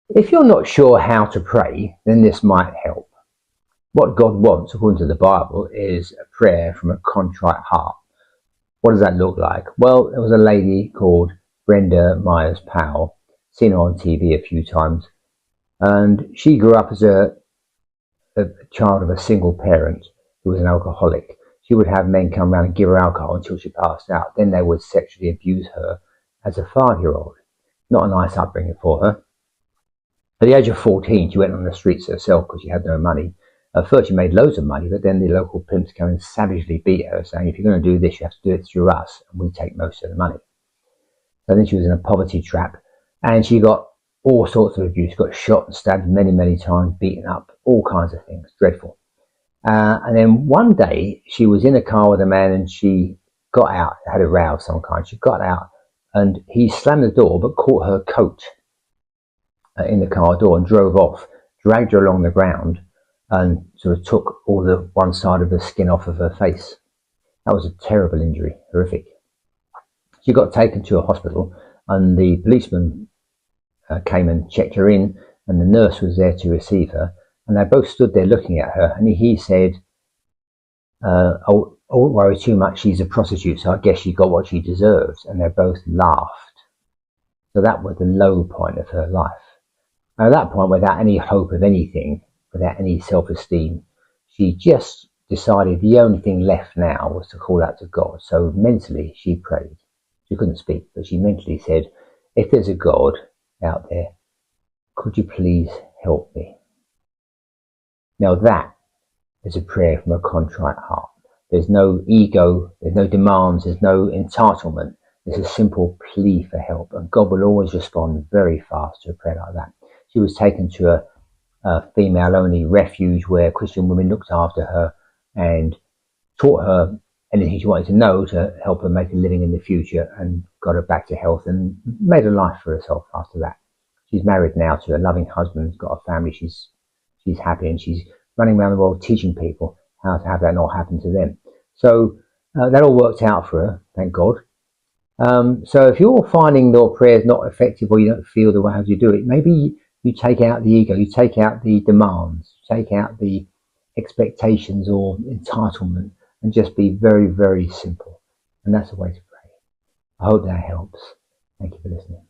If you're not sure how to pray, then this might help. What God wants, according to the Bible, is a prayer from a contrite heart. What does that look like? Well, there was a lady called Brenda Myers Powell, seen her on TV a few times, and she grew up as a child of a single parent who was an alcoholic. She would have men come around and give her alcohol until she passed out. Then they would sexually abuse her as a 5-year-old. Not a nice upbringing for her. At the age of 14, she went on the streets herself because she had no money. At first, she made loads of money, but then the local pimps came and savagely beat her, saying, if you're going to do this, you have to do it through us, and we take most of the money. So then she was in a poverty trap, and she got all sorts of abuse. She got shot and stabbed many, many times, beaten up, all kinds of things. Dreadful. And then one day, she was in a car with a man, and she got out, had a row of some kind. She got out, and he slammed the door, but caught her coat in the car door and drove off, dragged her along the ground, and sort of took all the one side of the skin off of her face. That was a terrible injury, horrific. She got taken to a hospital, and the policeman came and checked her in, and the nurse was there to receive her, and they both stood there looking at her, and he said, I won't worry too much, she's a prostitute, so I guess she got what she deserves. And they both laughed. So that was the low point of her life. And at that point, without any hope of anything, without any self-esteem, she just decided the only thing left now was to call out to God. So mentally, she prayed. She couldn't speak, but she mentally said, if there's a God out there, could you please help me? Now that is a prayer from a contrite heart. There's no ego, there's no demands, there's no entitlement. It's a simple plea for help, and God will always respond very fast to a prayer like that. She was taken to a female-only refuge where Christian women looked after her and taught her anything she wanted to know to help her make a living in the future, and got her back to health and made a life for herself after that. She's married now to a loving husband, got a family, she's happy, and she's running around the world teaching people how to have that not happen to them. So that all worked out for her, thank God. So if you're finding your prayers not effective, or you don't feel the way how you do it, maybe you take out the ego, you take out the demands, you take out the expectations or entitlement, and just be very, very simple. And that's the way to pray. I hope that helps. Thank you for listening.